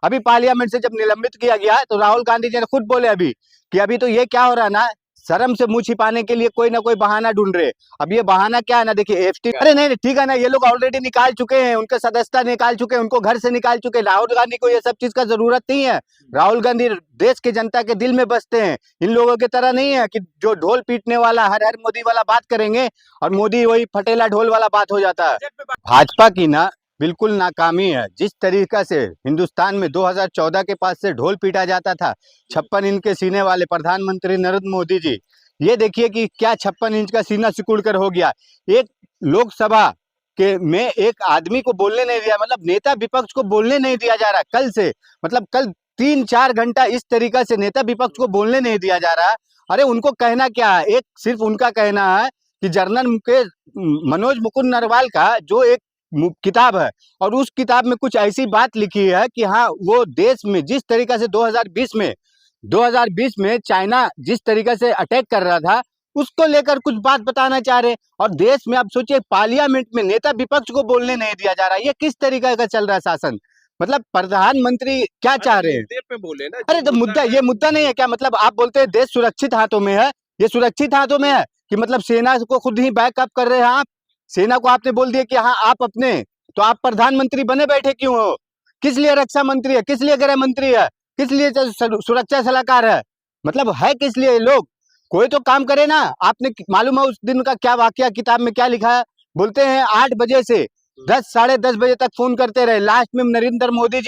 अभी पार्लियामेंट से जब निलंबित किया गया तो राहुल गांधी जी ने खुद बोले अभी कि अभी तो ये क्या हो रहा है ना, शर्म से मुंह छिपाने के लिए कोई ना कोई बहाना ढूंढ रहे। अब ये बहाना क्या है ना, देखिए एफटी, अरे नहीं नहीं, ठीक है ना, ये लोग ऑलरेडी निकाल चुके हैं, उनके सदस्यता निकाल चुके हैं, उनको घर से निकाल चुके हैं। राहुल गांधी को ये सब चीज का जरूरत नहीं है। राहुल गांधी देश की जनता के दिल में बसते हैं। इन लोगों की तरह नहीं है कि जो ढोल पीटने वाला हर हर मोदी वाला बात करेंगे और मोदी वही फटेला ढोल वाला बात हो जाता है। भाजपा की ना बिल्कुल नाकामी है। जिस तरीका से हिंदुस्तान में 2014 के पास से ढोल पीटा जाता था, 56 इंच के सीने वाले प्रधानमंत्री नरेंद्र मोदी जी, ये देखिए कि क्या 56 इंच का सीना सिकुड़ कर हो गया। एक लोकसभा के में एक आदमी को बोलने नहीं दिया, मतलब नेता विपक्ष को बोलने नहीं दिया जा रहा कल से, मतलब कल 3-4 घंटा इस तरीका से नेता विपक्ष को बोलने नहीं दिया जा रहा। अरे उनको कहना क्या है, एक सिर्फ उनका कहना है कि जनरल मनोज मुकुंद नरवाल का जो एक किताब है और उस किताब में कुछ ऐसी बात लिखी है कि हाँ, वो देश में जिस तरीका से 2020 में चाइना जिस तरीके से अटैक कर रहा था, उसको लेकर कुछ बात बताना चाह रहे। और देश में आप सोचिए पार्लियामेंट में नेता विपक्ष को बोलने नहीं दिया जा रहा। ये किस तरीके का चल रहा है शासन? मतलब प्रधानमंत्री क्या चाह रहे हैं? पे बोले ना, अरे तो मुद्दा ये मुद्दा नहीं है क्या? मतलब आप बोलते हैं देश सुरक्षित हाथों में है, ये सुरक्षित हाथों में है कि मतलब सेना को खुद ही बैकअप कर रहे हैं आप? सेना को आपने बोल दिया कि हाँ आप अपने, तो आप प्रधानमंत्री बने बैठे क्यों हो? किस लिए रक्षा मंत्री है, किस लिए गृह मंत्री है, किस लिए सुरक्षा सलाहकार है? मतलब है किस लिए लोग? कोई तो काम करे ना। आपने मालूम है उस दिन का क्या वाकया, किताब में क्या लिखा है? बोलते हैं 8 बजे से 10 साढ़े 10 बजे तक फोन करते रहे। लास्ट में नरेंद्र मोदी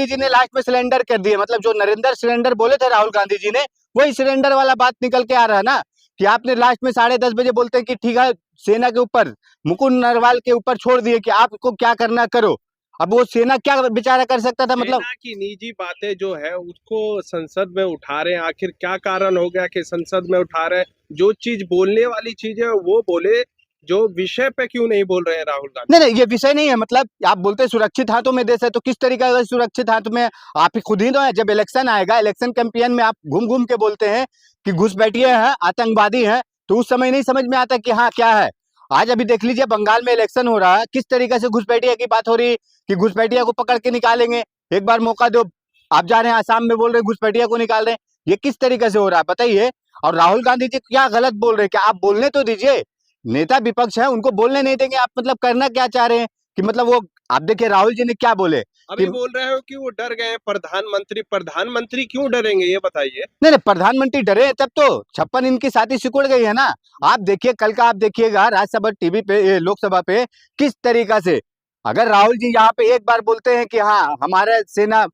जी ने लास्ट में सिलेंडर कर दिए। मतलब जो नरेंद्र सिलेंडर बोले थे राहुल गांधी जी ने, वही सिलेंडर वाला बात निकल के आ रहा है ना कि आपने लास्ट में 10:30 बजे बोलते हैं कि ठीक है, सेना के ऊपर, मुकुंद नरवाल के ऊपर छोड़ दिए कि आपको क्या करना करो। अब वो सेना क्या बेचारा कर सकता था? मतलब सेना की निजी बातें जो है उसको संसद में उठा रहे हैं। आखिर क्या कारण हो गया कि संसद में उठा रहे हैं? जो चीज बोलने वाली चीज है वो बोले, जो विषय पे क्यों नहीं बोल रहे हैं राहुल गांधी? नहीं, ये विषय नहीं है। मतलब आप बोलते हैं सुरक्षित हाथों में देश है, तो किस तरीके का सुरक्षित हाथों में? आप ही खुद ही तो है। जब इलेक्शन आएगा, इलेक्शन कैंपेन में आप घूम घूम के बोलते हैं कि घुसपैठिए हैं, आतंकवादी हैं, तो उस समय नहीं समझ में आता कि हाँ क्या है। आज अभी देख लीजिए बंगाल में इलेक्शन हो रहा है, किस तरीके से घुसपैठिया की बात हो रही है कि घुसपैठिया को पकड़ के निकालेंगे, एक बार मौका दो। आप जा रहे हैं आसाम में, बोल रहे हैं घुसपैठिया को निकाल रहे हैं। ये किस तरीके से हो रहा है बताइए? और राहुल गांधी जी क्या गलत बोल रहे हैं? क्या आप बोलने तो दीजिए। नेता विपक्ष है, उनको बोलने नहीं देंगे आप? मतलब करना क्या चाह रहे हैं कि मतलब वो, आप देखिए राहुल जी ने क्या बोले अभी कि बोल रहे हो कि वो डर गए प्रधानमंत्री क्यों डरेंगे ये बताइए? नहीं नहीं, प्रधानमंत्री डरे हैं तब तो 56 इनकी छाती सिकुड़ गई है ना। आप देखिए कल का, आप देखिएगा राज्यसभा टीवी पे, लोकसभा पे किस तरीका से, अगर राहुल जी यहाँ पे एक बार बोलते हैं कि हाँ हमारे सेना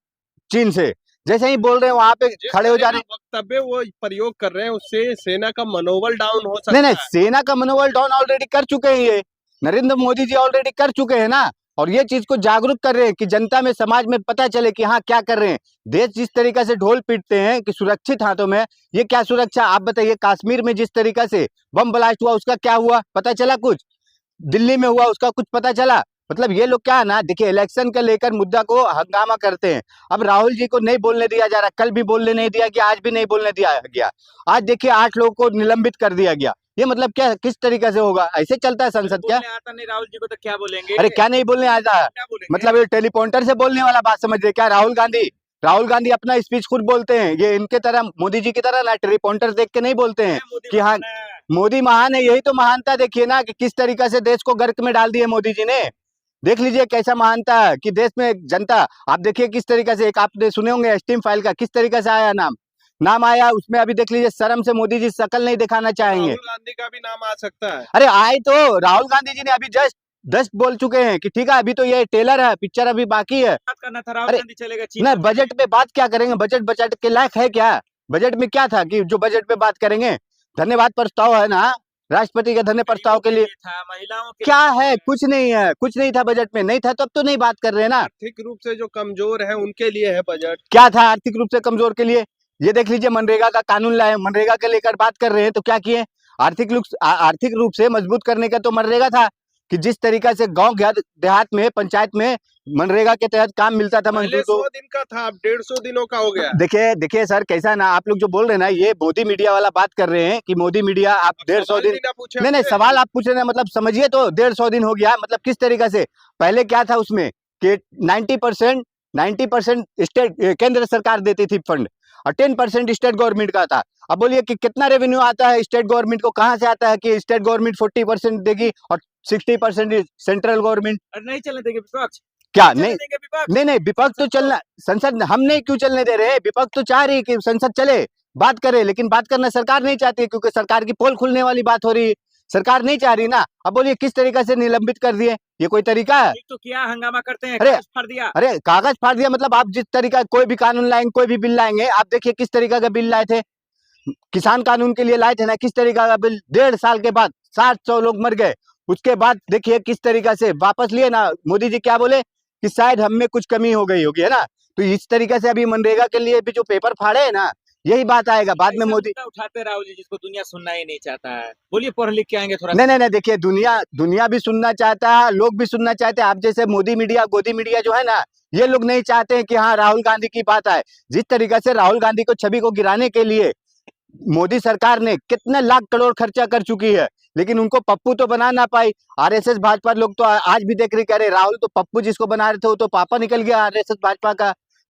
चीन से, जैसे ही बोल रहे हैं वहां पे खड़े हो जा रहे हैं। वक्तव्य वो प्रयोग कर रहे हैं, उससे सेना का मनोबल डाउन हो सकता नहीं नहीं, है। सेना का मनोबल डाउन ऑलरेडी कर चुके हैं, ये नरेंद्र मोदी जी ऑलरेडी कर चुके हैं ना। और ये चीज को जागरूक कर रहे हैं कि जनता में, समाज में पता चले कि हाँ क्या कर रहे हैं। देश जिस तरीके से ढोल पीटते हैं कि सुरक्षित हाथों में, ये क्या सुरक्षा? आप बताइए, कश्मीर में जिस तरीका से बम ब्लास्ट हुआ उसका क्या हुआ पता चला? कुछ दिल्ली में हुआ उसका कुछ पता चला? मतलब ये लोग क्या है ना, देखिए इलेक्शन का लेकर मुद्दा को हंगामा करते हैं। अब राहुल जी को नहीं बोलने दिया जा रहा, कल भी बोलने नहीं दिया गया, आज भी नहीं बोलने दिया गया। आज देखिए 8 लोगों को निलंबित कर दिया गया। ये मतलब क्या, किस तरीके से होगा? ऐसे चलता है संसद क्या? आता नहीं राहुल जी को तो क्या बोलेंगे? अरे क्या नहीं बोलने आता? क्या बोलेंगे? मतलब ये टेलीपॉइंटर से बोलने वाला बात समझ रहे क्या? राहुल गांधी अपना स्पीच खुद बोलते हैं। ये इनके तरह, मोदी जी की तरह ना टेलीपॉइंटर देख के नहीं बोलते हैं कि हाँ मोदी महान है। यही तो महानता देखिए ना कि किस तरीके से देश को गर्क में डाल दिया मोदी जी ने। देख लीजिए कैसा महानता है कि देश में जनता, आप देखिए किस तरीके से, एक आपने सुने होंगे एस्टीम फाइल का, किस तरीके से आया नाम आया उसमें। अभी देख लीजिए शर्म से मोदी जी शकल नहीं दिखाना चाहेंगे। राहुल गांधी का भी नाम आ सकता है। अरे आए तो राहुल गांधी जी ने अभी जस्ट बोल चुके हैं कि ठीक है अभी तो ये टेलर है, पिक्चर अभी बाकी है। बात करना था, राहुल अरे गांधी चलेगा चीन ना, में। बजट पे बात क्या करेंगे? बजट के लायक है क्या? बजट में क्या था कि जो बजट पे बात करेंगे? धन्यवाद प्रस्ताव है ना, राष्ट्रपति के धन्य प्रस्ताव के लिए था, महिलाओं के क्या लिए है? कुछ नहीं है, कुछ नहीं था बजट में। नहीं था तब तो नहीं बात कर रहे हैं ना। आर्थिक रूप से जो कमजोर है उनके लिए है बजट। क्या था आर्थिक रूप से कमजोर के लिए? ये देख लीजिए मनरेगा का कानून लाए, मनरेगा के लेकर बात कर रहे हैं, तो क्या किए? आर्थिक रूप से मजबूत करने का तो मनरेगा था कि जिस तरीका से गांव देहात में, पंचायत में मनरेगा के तहत काम मिलता था पहले मजदूर को। 100 दिन का था, अब 150 दिनों का हो गया। देखिए सर, कैसा ना आप लोग जो बोल रहे हैं ना, ये मोदी मीडिया वाला बात कर रहे हैं कि मोदी मीडिया, आप 150 दिन, नहीं सवाल आप पूछ रहे हैं, मतलब समझिए तो 150 दिन हो गया। मतलब किस तरीके से? पहले क्या था उसमें कि 90% 90% स्टेट केंद्र सरकार देती थी फंड और 10% स्टेट गवर्नमेंट का था। अब बोलिए कि कितना रेवेन्यू आता है स्टेट गवर्नमेंट को, कहाँ से आता है कि स्टेट गवर्नमेंट 40% देगी और 60% सेंट्रल गवर्नमेंट। और नहीं चलने देंगे विपक्ष, क्या चलने नहीं देंगे विपक्ष। नहीं नहीं विपक्ष तो चलना, संसद हम नहीं क्यों चलने दे रहे हैं, विपक्ष तो चाह रही है कि संसद चले, बात करे, लेकिन बात करना सरकार नहीं चाहती है क्योंकि सरकार की पोल खुलने वाली बात हो रही है, सरकार नहीं चाह रही ना। अब बोलिए किस तरीके से निलंबित कर दिए, ये कोई तरीका है? एक तो क्या हंगामा करते हैं, अरे कागज फाड़ दिया। अरे कागज फाड़ दिया मतलब आप जिस तरीका कोई भी कानून लाएंगे, कोई भी बिल लाएंगे, आप देखिए किस तरीका का बिल लाए थे, किसान कानून के लिए लाए थे ना, किस तरीका का बिल, 1.5 साल के बाद 700 लोग मर गए, उसके बाद देखिए किस तरीका से वापस लिए ना। मोदी जी क्या बोले कि शायद हम में कुछ कमी हो गई होगी, है ना। तो इस तरीके से अभी मनरेगा के लिए भी जो पेपर फाड़े है ना, यही बात आएगा बाद में। ऐसा मोदी मुद्दा उठाते राहुल जी जिसको दुनिया सुनना ही नहीं चाहता है। बोलिए पढ़ लिख के आएंगे थोड़ा। नहीं नहीं नहीं देखिए, दुनिया भी सुनना चाहता है, लोग भी सुनना चाहते हैं। आप जैसे मोदी मीडिया, गोदी मीडिया जो है ना, ये लोग नहीं चाहते हैं कि हाँ राहुल गांधी की बात आए। जिस तरीके से राहुल गांधी को छवि को गिराने के लिए मोदी सरकार ने कितने लाख करोड़ खर्चा कर चुकी है, लेकिन उनको पप्पू तो बना ना पाई। आरएसएस भाजपा लोग तो आज भी देख रहे, कह रहे राहुल तो पप्पू जिसको बना रहे थे वो तो पापा निकल गया आरएसएस भाजपा का।